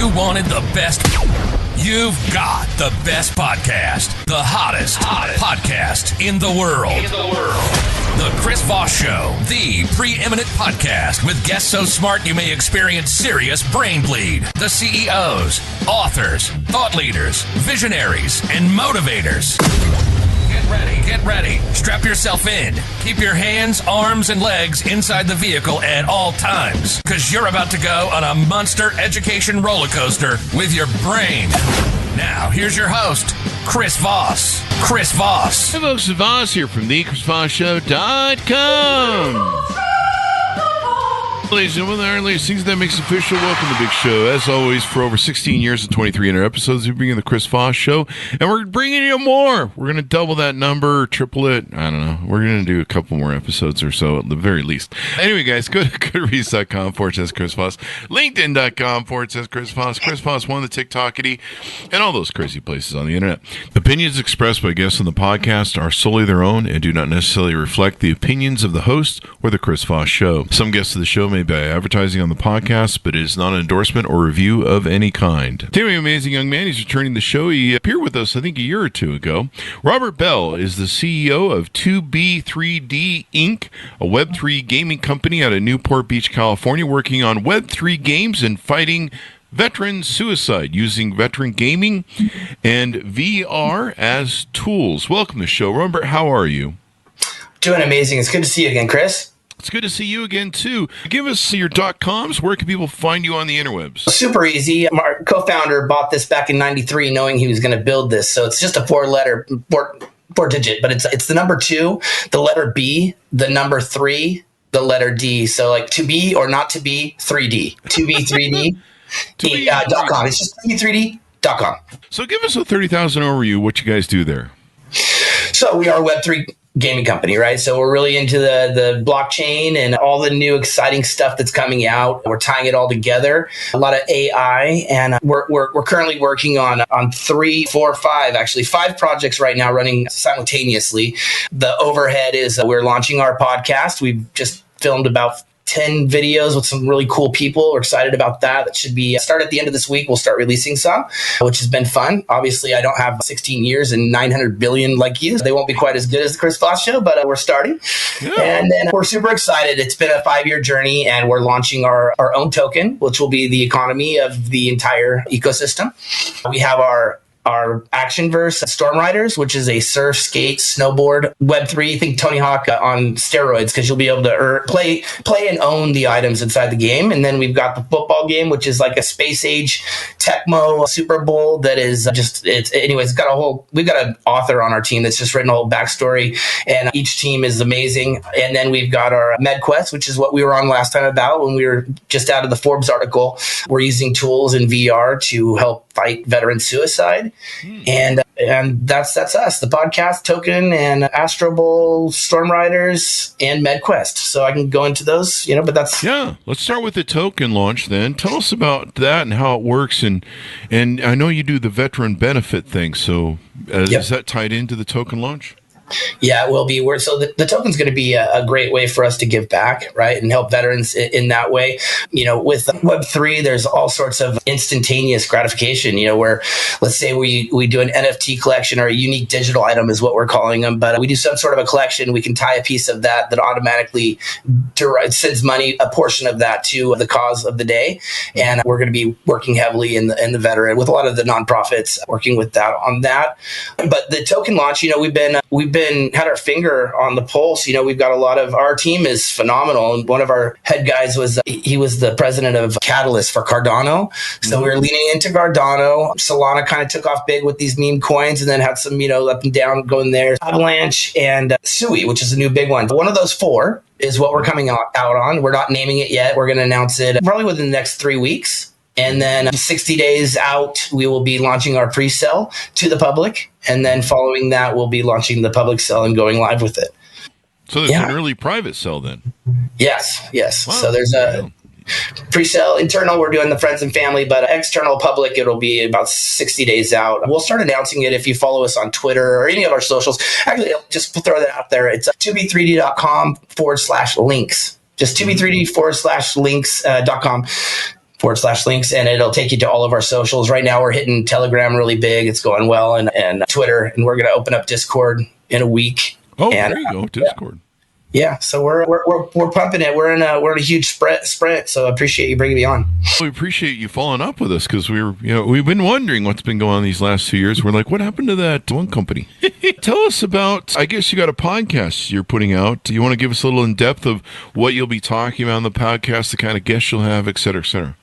you wanted the best, you've got the best podcast, the hottest podcast in the world. The Chris Voss Show, the preeminent podcast with guests so smart you may experience serious brain bleed. The CEOs, authors, thought leaders, visionaries, and motivators. Get ready. Strap yourself in. Keep your hands, arms, and legs inside the vehicle at all times, because you're about to go on a monster education roller coaster with your brain. Now, here's your host, Chris Voss. Chris Voss. Hey folks, it's Voss here from the ChrisVossShow.com. Ladies and gentlemen, our latest things that makes official. Welcome to the big show. As always, for over 16 years and 2,300 episodes, we bring in the Chris Voss Show, and we're bringing you more. We're going to double that number, triple it. I don't know. We're going to do a couple more episodes or so at the very least. Anyway, guys, go to goodreads.com/Chris Voss, LinkedIn.com/Chris Voss, Chris Voss 1, the TikTokity, and all those crazy places on the internet. Opinions expressed by guests on the podcast are solely their own and do not necessarily reflect the opinions of the host or the Chris Voss Show. Some guests of the show may by advertising on the podcast, but it is not an endorsement or review of any kind. Today, an amazing young man. He's returning to the show. He appeared with us, I think, a year or two ago. Robert Bell is the CEO of 2B3D Inc., a Web3 gaming company out of Newport Beach, California, working on Web3 games and fighting veteran suicide using veteran gaming and VR as tools. Welcome to the show. Robert, how are you? Doing amazing. It's good to see you again, Chris. It's good to see you again, too. Give us your .coms. Where can people find you on the interwebs? Super easy. Our co-founder bought this back in 93 knowing he was going to build this. So it's just a four digit, but it's the number 2, the letter B, the number 3, the letter D. So like to be or not to be, 3D. 2B3D. .com. It's just 2B3D.com. So give us a 30,000 overview what you guys do there. So we are a Web3 gaming company, right? So we're really into the blockchain and all the new exciting stuff that's coming out. We're tying it all together. A lot of AI, and we're currently working on 5 projects right now running simultaneously. The overhead is we're launching our podcast. We've just filmed about 10 videos with some really cool people. We're excited about that. That should be start at the end of this week. We'll start releasing some, which has been fun. Obviously, I don't have 16 years and 900 billion like you. They won't be quite as good as the Chris Voss Show, but we're starting. Yeah. And then we're super excited. It's been a 5-year journey, and we're launching our own token, which will be the economy of the entire ecosystem. We have our Actionverse Storm Riders, which is a surf, skate, snowboard, Web3, think Tony Hawk on steroids, because you'll be able to play and own the items inside the game. And then we've got the football game, which is like a space age Tecmo Super Bowl that is we've got an author on our team that's just written a whole backstory, and each team is amazing. And then we've got our MedQuest, which is what we were on last time about when we were just out of the Forbes article. We're using tools in VR to help fight veteran suicide. And that's us, the podcast, token, and Astro Bowl, Storm Riders, and MedQuest. So I can go into those, but that's... Yeah, let's start with the token launch then. Tell us about that and how it works. And I know you do the veteran benefit thing, so is that tied into the token launch? Yeah, it will be. So the token's going to be a great way for us to give back, right, and help veterans in that way. With Web3, there's all sorts of instantaneous gratification, where let's say we do an NFT collection or a unique digital item is what we're calling them, but we do some sort of a collection. We can tie a piece of that automatically sends money, a portion of that, to the cause of the day. And we're going to be working heavily in the veteran with a lot of the nonprofits working with that on that. But the token launch, we've had our finger on the pulse. We've got a lot of our team is phenomenal. And one of our head guys was the president of Catalyst for Cardano. So we were leaning into Cardano. Solana kind of took off big with these meme coins, and then had some, up and down going there. Avalanche and Sui, which is a new big one. One of those 4 is what we're coming out on. We're not naming it yet. We're going to announce it probably within the next 3 weeks. And then 60 days out, we will be launching our pre-sale to the public. And then following that, we'll be launching the public sale and going live with it. So there's an early private sale then? Yes. Wow. So there's a pre-sale internal. We're doing the friends and family, but external public, it'll be about 60 days out. We'll start announcing it if you follow us on Twitter or any of our socials. Actually, just throw that out there. It's 2b3d.com/links. Just 2b3d/links.com. /links, and it'll take you to all of our socials. Right now we're hitting Telegram really big. It's going well, and Twitter, and we're going to open up Discord in a week. Oh, there you go. Discord. Yeah, so we're pumping it. We're in a huge sprint. So I appreciate you bringing me on. We appreciate you following up with us because we've been wondering what's been going on these last 2 years. We're like, what happened to that one company? Tell us about. I guess you got a podcast you're putting out. Do you want to give us a little in depth of what you'll be talking about on the podcast, the kind of guests you'll have, et cetera, et cetera?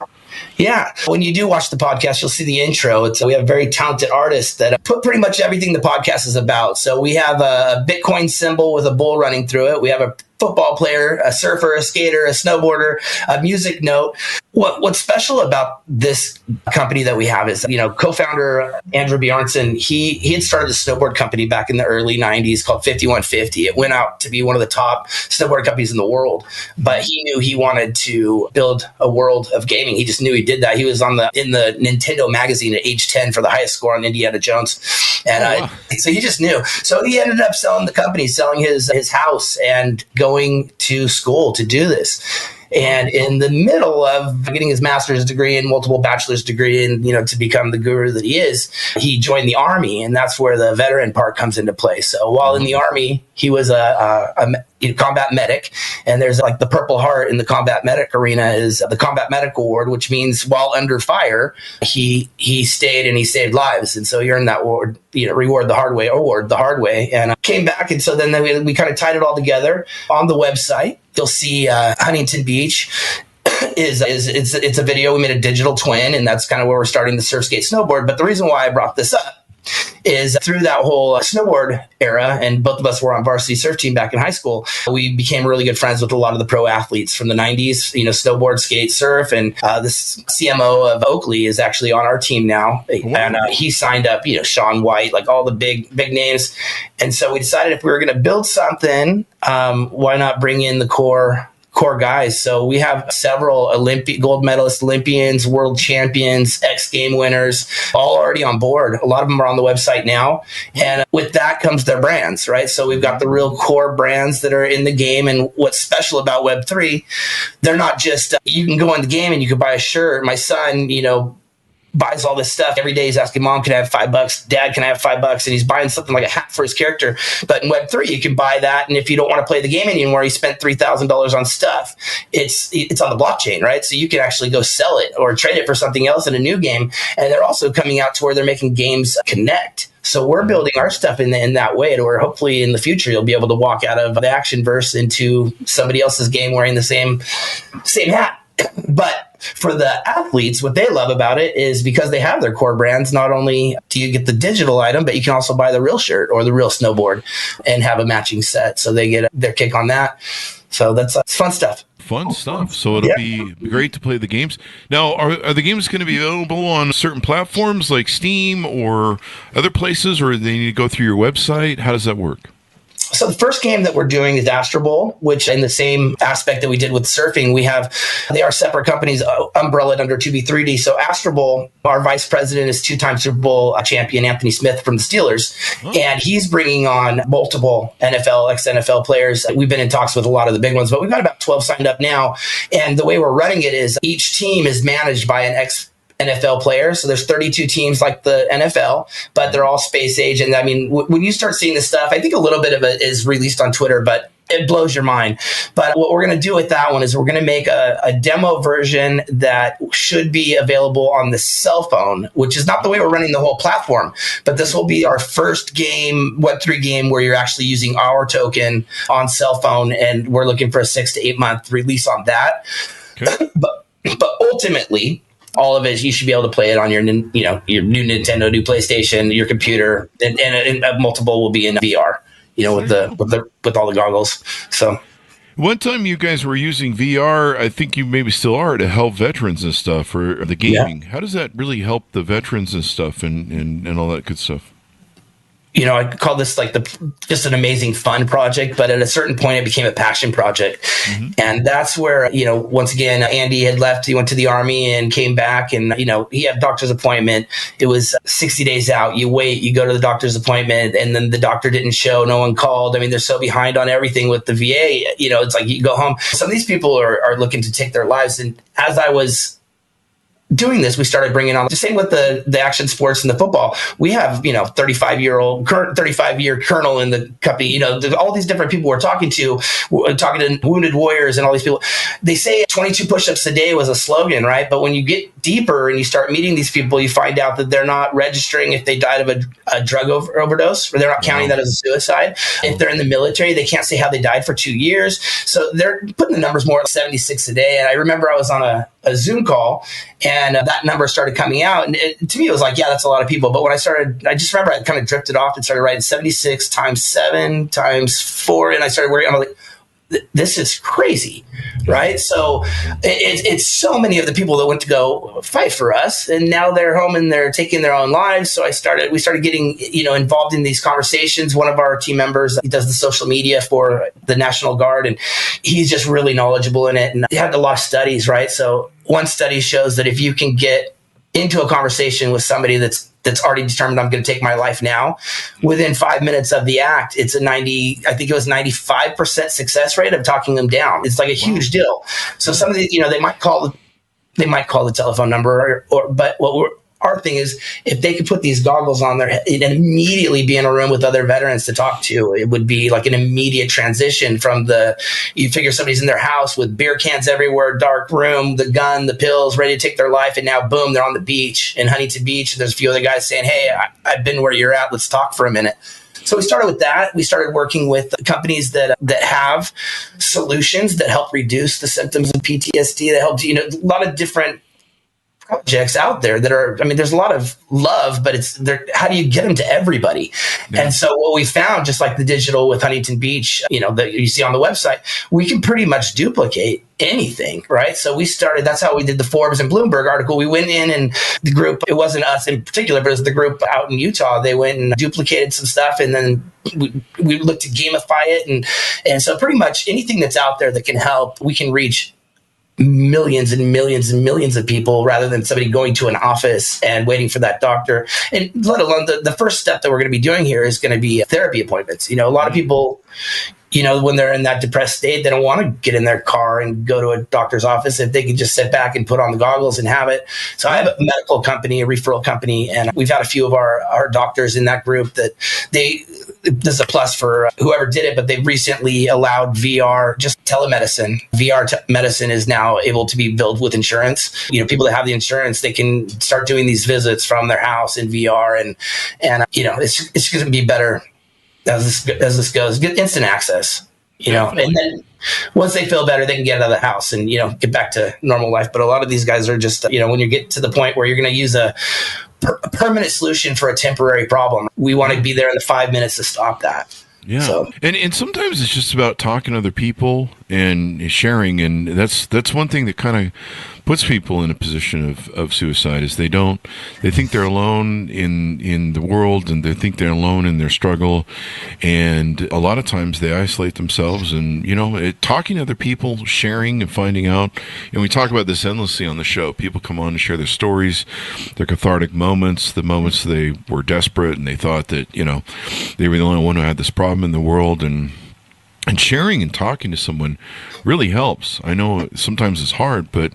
Yeah. When you do watch the podcast, you'll see the intro. We have very talented artists that put pretty much everything the podcast is about. So we have a Bitcoin symbol with a bull running through it. We have a football player, a surfer, a skater, a snowboarder, a music note. What's special about this company that we have is, co-founder Andrew Bjornson, he had started a snowboard company back in the early 90s called 5150. It went out to be one of the top snowboard companies in the world, but he knew he wanted to build a world of gaming. He just knew he did that. He was in the Nintendo magazine at age 10 for the highest score on Indiana Jones. And so he just knew. So he ended up selling the company, selling his house, and going to school to do this. And in the middle of getting his master's degree and multiple bachelor's degree and, to become the guru that he is, he joined the Army. And that's where the veteran part comes into play. So while in the Army, he was a combat medic. And there's like the Purple Heart in the combat medic arena is the Combat Medic Award, which means while under fire, he stayed and he saved lives. And so he earned that award, award the hard way, and came back. And so then we kind of tied it all together on the website. You'll see Huntington Beach it's a video. We made a digital twin, and that's kind of where we're starting the surf, skate, snowboard. But the reason why I brought this up is through that whole snowboard era, and both of us were on varsity surf team back in high school, we became really good friends with a lot of the pro athletes from the 90s, snowboard, skate, surf. And this CMO of Oakley is actually on our team now. And he signed up, Sean White, like all the big names. And so we decided if we were going to build something, why not bring in the core guys. So we have several gold medalist Olympians, world champions, X game winners, all already on board. A lot of them are on the website now. And with that comes their brands, right? So we've got the real core brands that are in the game. And what's special about Web3, they're not just, you can go in the game and you can buy a shirt. My son, buys all this stuff. Every day he's asking, Mom, can I have $5? Dad, can I have $5? And he's buying something like a hat for his character. But in Web3, you can buy that. And if you don't want to play the game anymore, you spent $3,000 on stuff. It's on the blockchain, right? So you can actually go sell it or trade it for something else in a new game. And they're also coming out to where they're making games connect. So we're building our stuff in that way to where hopefully in the future you'll be able to walk out of the action verse into somebody else's game wearing the same hat. But for the athletes, what they love about it is because they have their core brands, not only do you get the digital item, but you can also buy the real shirt or the real snowboard and have a matching set. So they get their kick on that. So that's fun stuff. Fun stuff. So it'll be great to play the games. Now, are the games going to be available on certain platforms like Steam or other places, or do they need to go through your website? How does that work? So the first game that we're doing is Astro Bowl, which in the same aspect that we did with surfing, they are separate companies umbrellaed under 2B3D. So Astro Bowl, our vice president is two-time Super Bowl champion Anthony Smith from the Steelers. And he's bringing on multiple NFL, ex-NFL players. We've been in talks with a lot of the big ones, but we've got about 12 signed up now. And the way we're running it is each team is managed by an NFL players. So there's 32 teams like the NFL, but they're all space age. And I mean, when you start seeing this stuff, I think a little bit of it is released on Twitter, but it blows your mind. But what we're going to do with that one is we're going to make a demo version that should be available on the cell phone, which is not the way we're running the whole platform. But this will be our first game, Web3 game, where you're actually using our token on cell phone. And we're looking for a 6 to 8 month release on that. Okay. But ultimately, all of it, you should be able to play it on your new Nintendo, new PlayStation, your computer, and multiple will be in VR, with all the goggles. So, one time you guys were using VR, I think you maybe still are, to help veterans and stuff for the gaming. Yeah. How does that really help the veterans and stuff and all that good stuff? I call this like just an amazing fun project, but at a certain point it became a passion project. Mm-hmm. And that's where, once again, Andy had left, he went to the Army and came back and, he had a doctor's appointment. It was 60 days out. You wait, you go to the doctor's appointment and then the doctor didn't show. No one called. I mean, they're so behind on everything with the VA, it's like you go home. Some of these people are looking to take their lives. And as I was doing this, we started bringing on the same with the action sports and the football. We have, 35-year colonel in the company, all these different people we're talking to wounded warriors and all these people. They say 22 push-ups a day was a slogan, right? But when you get deeper and you start meeting these people, you find out that they're not registering if they died of a drug overdose, or they're not counting that as a suicide. If they're in the military, they can't say how they died for 2 years. So they're putting the numbers more at 76 a day. And I remember I was on a Zoom call, and that number started coming out. And to me, it was like, yeah, that's a lot of people. But when I just remember I kind of drifted off and started writing 76 times 7 times 4. And I started working. I'm like, this is crazy, right? So it's so many of the people that went to go fight for us, and now they're home and they're taking their own lives. So we started getting, involved in these conversations. One of our team members, he does the social media for the National Guard, and he's just really knowledgeable in it. And he had a lot of studies, right? So one study shows that if you can get into a conversation with somebody that's already determined, I'm going to take my life now, within 5 minutes of the act, it's I think it was 95% success rate of talking them down. It's like a huge deal. So some of the, they might call the telephone number, but our thing is, if they could put these goggles on their head and immediately be in a room with other veterans to talk to, it would be like an immediate transition from you figure somebody's in their house with beer cans everywhere, dark room, the gun, the pills, ready to take their life. And now, boom, they're on the beach in Huntington Beach. There's a few other guys saying, hey, I've been where you're at. Let's talk for a minute. So we started with that. We started working with companies that have solutions that help reduce the symptoms of PTSD. That help, a lot of different projects out there that are, there's a lot of love, but how do you get them to everybody? Yeah. And so what we found, just like the digital with Huntington Beach, that you see on the website, we can pretty much duplicate anything, right? So we started, that's how we did the Forbes and Bloomberg article. We went in, and the group, it wasn't us in particular, but it was the group out in Utah. They went and duplicated some stuff, and then we looked to gamify it. And so pretty much anything that's out there that can help, we can reach millions and millions and millions of people, rather than somebody going to an office and waiting for that doctor. And let alone the first step that we're going to be doing here is going to be therapy appointments. A lot of people, when they're in that depressed state, they don't want to get in their car and go to a doctor's office if they can just sit back and put on the goggles and have it. So I have a medical company, a referral company, and we've had a few of our doctors in that group that this is a plus for whoever did it, but they've recently allowed VR, just telemedicine. VR medicine is now able to be billed with insurance. People that have the insurance, they can start doing these visits from their house in VR, and it's going to be better as this goes. Get instant access, and then once they feel better, they can get out of the house and get back to normal life. But a lot of these guys are just when you get to the point where you're going to use a permanent solution for a temporary problem, we want to be there in the 5 minutes to stop that. Yeah. So. And sometimes it's just about talking to other people and sharing. And that's one thing that kind of puts people in a position of suicide, is they think they're alone in the world, and they think they're alone in their struggle. And a lot of times they isolate themselves, and, talking to other people, sharing and finding out. And we talk about this endlessly on the show. People come on and share their stories, their cathartic moments, the moments they were desperate and they thought that, they were the only one who had this problem in the world. And sharing and talking to someone really helps. I know sometimes it's hard, but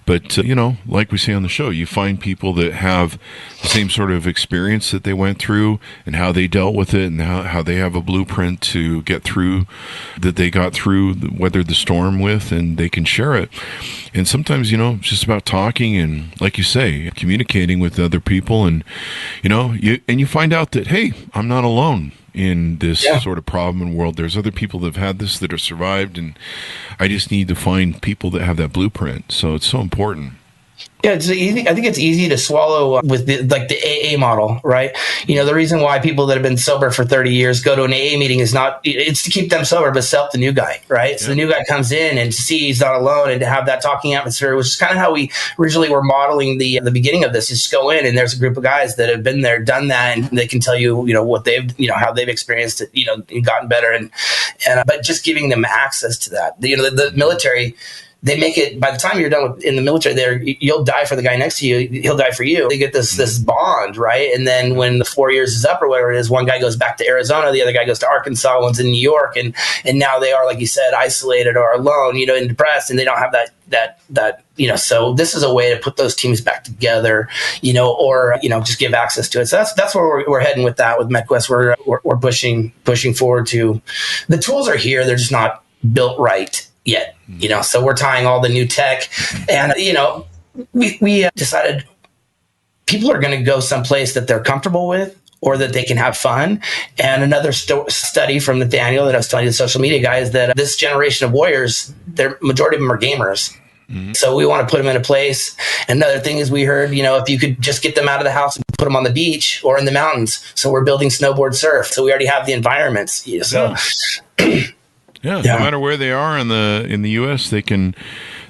like we say on the show, you find people that have the same sort of experience that they went through and how they dealt with it, and how they have a blueprint to get through, that they got through, weathered the storm with, and they can share it. And sometimes, it's just about talking and, like you say, communicating with other people, and, you find out that, hey, I'm not alone in this sort of problem in the world. There's other people that have had this, that have survived, and I just need to find people that have that blueprint. So it's so important. Yeah, it's easy. I think it's easy to swallow with the AA model, right? The reason why people that have been sober for 30 years go to an AA meeting it's to keep them sober, but to help the new guy, right? Yeah. So the new guy comes in and to see he's not alone, and to have that talking atmosphere, which is kind of how we originally were modeling the beginning of this. Is just go in, and there's a group of guys that have been there, done that, and they can tell you, what they've, how they've experienced it, and gotten better, and but just giving them access to that. The military, they make it, by the time you're done in the military there, you'll die for the guy next to you. He'll die for you. They get this bond, right? And then when the 4 years is up or whatever it is, one guy goes back to Arizona, the other guy goes to Arkansas, one's in New York. And now they are, like you said, isolated or alone, and depressed, and they don't have that, so this is a way to put those teams back together, or just give access to it. So that's where we're heading with that with MechQuest. We're pushing forward to, the tools are here, they're just not built right yet, so we're tying all the new tech, and we decided people are going to go someplace that they're comfortable with or that they can have fun. And another study from Nathaniel that I was telling you, the social media guy, is that this generation of warriors, majority of them are gamers. So we want to put them in a place. Another thing is, we heard, if you could just get them out of the house and put them on the beach or in the mountains. So we're building snowboard surf. So we already have the environments. So no matter where they are in the US, they can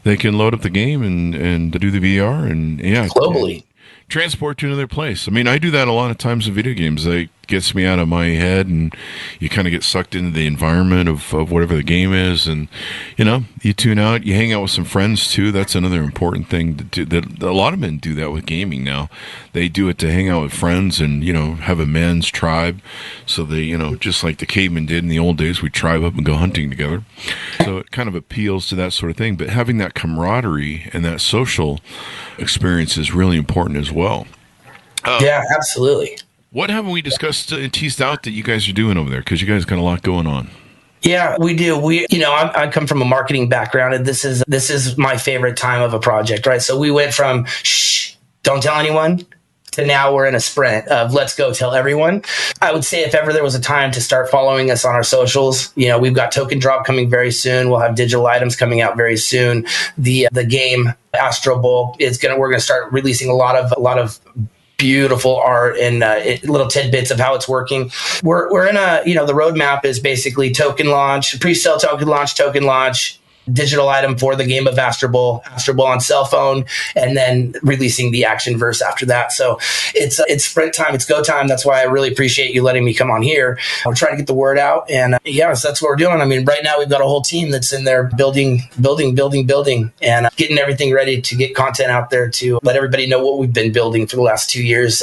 load up the game and do the VR and globally. Transport to another place. I mean, I do that a lot of times in video games. It gets me out of my head, and you kind of get sucked into the environment of whatever the game is, and you tune out. You hang out with some friends too. That's another important thing to do. That a lot of men do that with gaming now. They do it to hang out with friends and have a men's tribe. So they just like the cavemen did in the old days, we tribe up and go hunting together. So it kind of appeals to that sort of thing. But having that camaraderie and that social experience is really important as well. Yeah, absolutely. What haven't we discussed and teased out that you guys are doing over there? Because you guys got a lot going on. Yeah, we do. I come from a marketing background, and this is my favorite time of a project, right? So we went from shh, don't tell anyone, to now we're in a sprint of let's go tell everyone. I would say if ever there was a time to start following us on our socials, we've got token drop coming very soon. We'll have digital items coming out very soon. The game Astro Bowl we're gonna start releasing a lot of beautiful art and little tidbits of how it's working. We're in the roadmap is basically token launch, pre-sale token launch, digital item for the game of Astro Bowl on cell phone, and then releasing the action verse after that. So it's sprint time, it's go time. That's why I really appreciate you letting me come on here. We're trying to get the word out, and so that's what we're doing. I mean, right now we've got a whole team that's in there building, and getting everything ready to get content out there to let everybody know what we've been building for the last 2 years.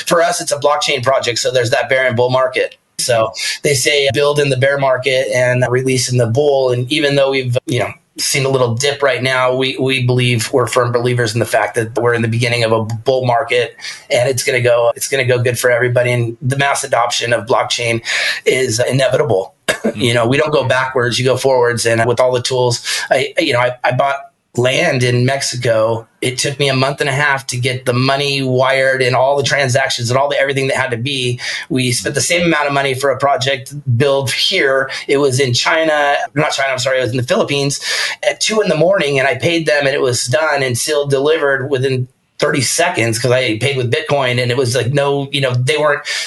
For us, it's a blockchain project, so there's that bear and bull market. So they say build in the bear market and release in the bull. And even though we've, seen a little dip right now, we believe, we're firm believers in the fact that we're in the beginning of a bull market, and it's going to go good for everybody. And the mass adoption of blockchain is inevitable. We don't go backwards, you go forwards. And with all the tools, I bought land in Mexico. It took me a month and a half to get the money wired and all the transactions and everything that had to be. We spent the same amount of money for a project build here. It was in it was in the Philippines at 2 a.m, and I paid them, and it was done and sealed, delivered within 30 seconds because I paid with Bitcoin, and it was like,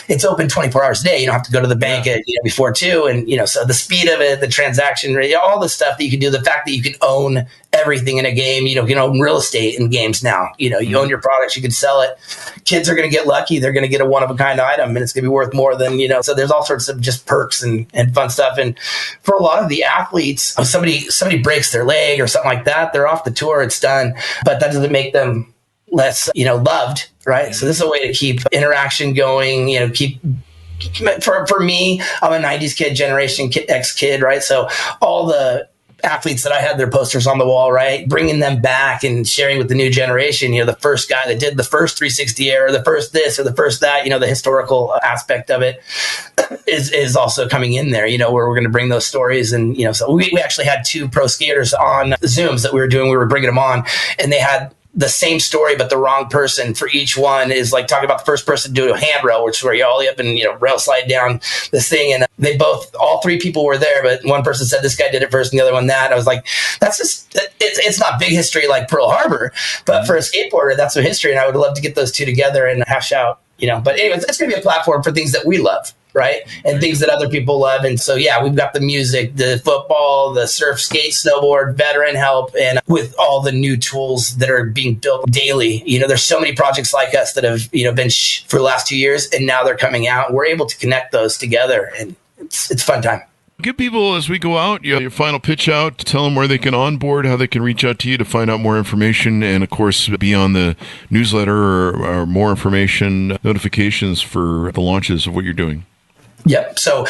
it's open 24 hours a day. You don't have to go to the bank at, before 2. And, so the speed of it, the transaction rate, all the stuff that you can do, the fact that you can own everything in a game, you can own real estate in games now, you own your products, you can sell it. Kids are going to get lucky. They're going to get a one of a kind item, and it's going to be worth more than, so there's all sorts of just perks and fun stuff. And for a lot of the athletes, somebody breaks their leg or something like that, they're off the tour, it's done, but that doesn't make them less, loved, right? So this is a way to keep interaction going, for me, I'm a 90s kid, Generation X kid, right? So all the athletes that I had their posters on the wall, right? Bringing them back and sharing with the new generation, the first guy that did the first 360 air, or the first this or the first that, the historical aspect of it is also coming in there, where we're going to bring those stories. And, so we actually had 2 pro skaters on Zooms that we were doing. We were bringing them on, and they had the same story, but the wrong person for each one. Is like talking about the first person doing a handrail, which is where you ollie up and, rail slide down this thing. And all 3 people were there, but one person said this guy did it first and the other one that. I was like, that's just, it's not big history like Pearl Harbor, but for a skateboarder, that's some history. And I would love to get those 2 together and hash out, but anyways, it's going to be a platform for things that we love, right? And things that other people love. And so, we've got the music, the football, the surf, skate, snowboard, veteran help, and with all the new tools that are being built daily. There's so many projects like us that have, been for the last 2 years, and now they're coming out, and we're able to connect those together, and it's fun time. Give people, as we go out, your final pitch out, tell them where they can onboard, how they can reach out to you to find out more information, and, of course, be on the newsletter or more information, notifications for the launches of what you're doing. Yep. So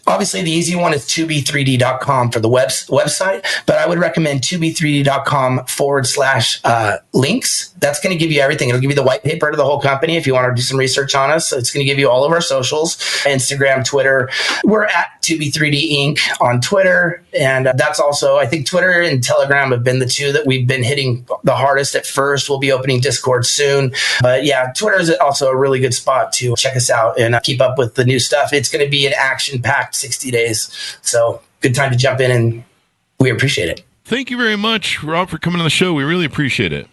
obviously the easy one is 2b3d.com for the website, but I would recommend 2b3d.com/links. That's going to give you everything. It'll give you the white paper to the whole company if you want to do some research on us. So it's going to give you all of our socials, Instagram, Twitter. We're at 2b3d Inc. on Twitter. And that's also, I think Twitter and Telegram have been the two that we've been hitting the hardest at first. We'll be opening Discord soon. But yeah, Twitter is also a really good spot to check us out and keep up with the new stuff. It's going to be an action-packed 60 days. So good time to jump in, and we appreciate it. Thank you very much, Rob, for coming on the show. We really appreciate it.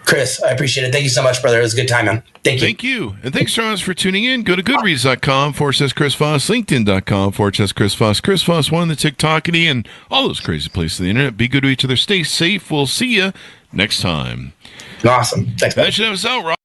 Chris, I appreciate it. Thank you so much, brother. It was a good time, man. Thank you. Thank you. And thanks, Charles, for tuning in. Go to goodreads.com/Chris Voss, LinkedIn.com/Chris Voss, Chris Voss 1, the TikTokity, and all those crazy places on the internet. Be good to each other. Stay safe. We'll see you next time. Awesome. Thanks, man. That should have us out, Rob.